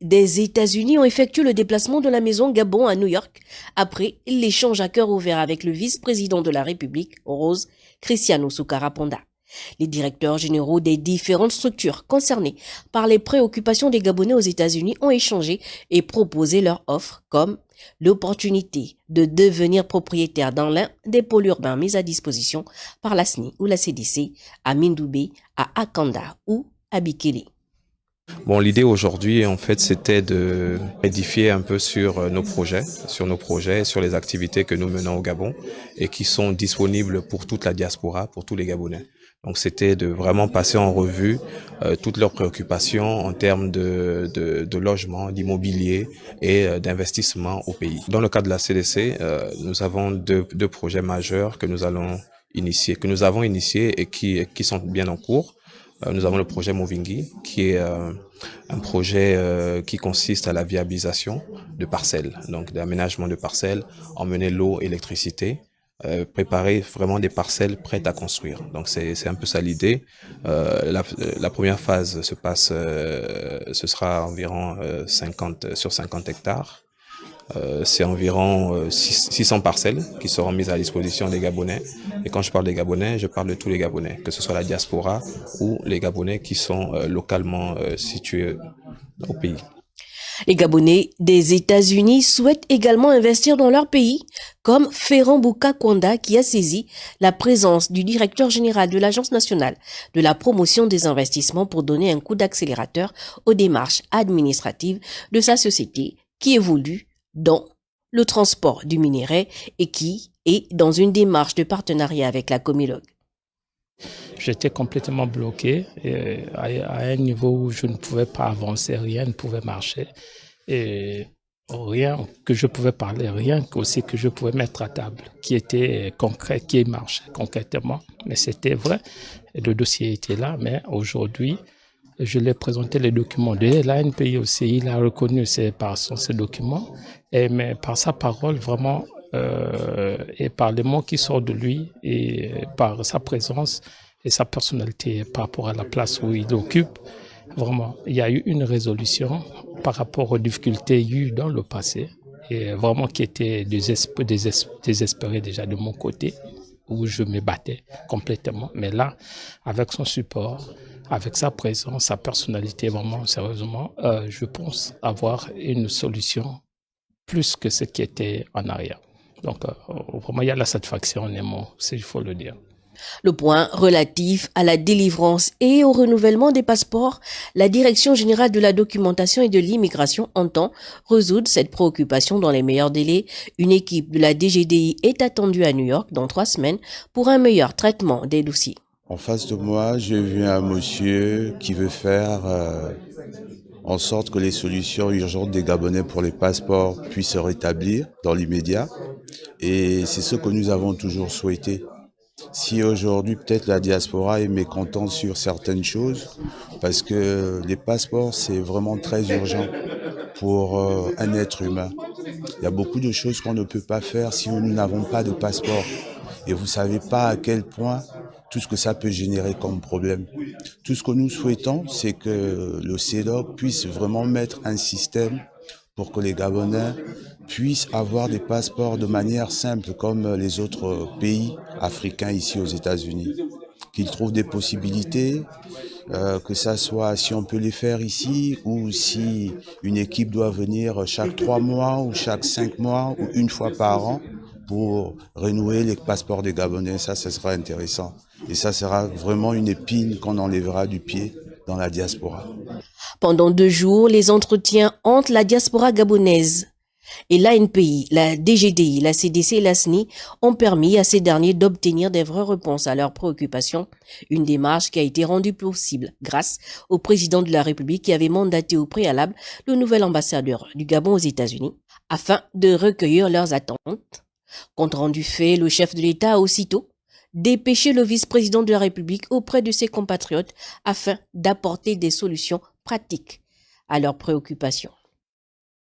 des États-Unis ont effectué le déplacement de la maison Gabon à New York après l'échange à cœur ouvert avec le vice-président de la République, Rose Cristiano Soukarapanda. Les directeurs généraux des différentes structures concernées par les préoccupations des Gabonais aux États-Unis ont échangé et proposé leurs offres comme l'opportunité de devenir propriétaire dans l'un des pôles urbains mis à disposition par la SNI ou la CDC à Mindoubé, à Akanda ou à Bikele. Bon, l'idée aujourd'hui, en fait, c'était de édifier un peu sur nos projets, sur les activités que nous menons au Gabon et qui sont disponibles pour toute la diaspora, pour tous les Gabonais. Donc, c'était de vraiment passer en revue toutes leurs préoccupations en termes de logement, d'immobilier et d'investissement au pays. Dans le cadre de la CDC, nous avons deux projets majeurs que nous avons initiés et qui sont bien en cours. Nous avons le projet Movingi, qui est un projet qui consiste à la viabilisation de parcelles, donc d'aménagement de parcelles, emmener l'eau, électricité, préparer vraiment des parcelles prêtes à construire. Donc c'est un peu ça l'idée. La première phase ce sera environ 50 hectares. C'est environ 600 parcelles qui seront mises à disposition des Gabonais. Et quand je parle des Gabonais, je parle de tous les Gabonais, que ce soit la diaspora ou les Gabonais qui sont localement situés au pays. Les Gabonais des États-Unis souhaitent également investir dans leur pays, comme Ferran Bouka Kwanda qui a saisi la présence du directeur général de l'Agence nationale de la promotion des investissements pour donner un coup d'accélérateur aux démarches administratives de sa société qui évolue dans le transport du minerai et qui est dans une démarche de partenariat avec la Comilogue. J'étais complètement bloqué à un niveau où je ne pouvais pas avancer, rien ne pouvait marcher. Et rien que je pouvais parler, rien aussi que je pouvais mettre à table, qui était concret, qui marchait concrètement. Mais c'était vrai, le dossier était là, mais aujourd'hui, je lui ai présenté les documents de l'ANPI aussi, il a reconnu ces documents, mais par sa parole vraiment, et par les mots qui sortent de lui, et par sa présence et sa personnalité par rapport à la place où il occupe, vraiment, il y a eu une résolution par rapport aux difficultés eues dans le passé, et vraiment qui était désespéré déjà de mon côté, où je me battais complètement. Mais là, avec son support, avec sa présence, sa personnalité, vraiment, sérieusement, je pense avoir une solution plus que ce qui était en arrière. Donc, vraiment, il y a la satisfaction en mots, il faut le dire. Le point relatif à la délivrance et au renouvellement des passeports, la Direction générale de la documentation et de l'immigration entend résoudre cette préoccupation dans les meilleurs délais. Une équipe de la DGDI est attendue à New York dans 3 semaines pour un meilleur traitement des dossiers. En face de moi, j'ai vu un monsieur qui veut faire en sorte que les solutions urgentes des Gabonais pour les passeports puissent se rétablir dans l'immédiat. Et c'est ce que nous avons toujours souhaité. Si aujourd'hui peut-être la diaspora est mécontente sur certaines choses, parce que les passeports c'est vraiment très urgent pour un être humain. Il y a beaucoup de choses qu'on ne peut pas faire si nous n'avons pas de passeport. Et vous savez pas à quel point tout ce que ça peut générer comme problème. Tout ce que nous souhaitons, c'est que le CEDOC puisse vraiment mettre un système pour que les Gabonais puissent avoir des passeports de manière simple comme les autres pays africains ici aux États-Unis. Qu'ils trouvent des possibilités, que ça soit si on peut les faire ici ou si une équipe doit venir chaque 3 mois ou chaque 5 mois ou une fois par an pour renouer les passeports des Gabonais. Ça sera intéressant. Et ça sera vraiment une épine qu'on enlèvera du pied dans la diaspora. Pendant 2 jours, les entretiens entre la diaspora gabonaise et l'ANPI, la DGDI, la CDC et la SNI ont permis à ces derniers d'obtenir des vraies réponses à leurs préoccupations. Une démarche qui a été rendue possible grâce au président de la République qui avait mandaté au préalable le nouvel ambassadeur du Gabon aux États-Unis afin de recueillir leurs attentes. Compte rendu fait, le chef de l'État a aussitôt dépêché le vice-président de la République auprès de ses compatriotes afin d'apporter des solutions pratiques à leurs préoccupations.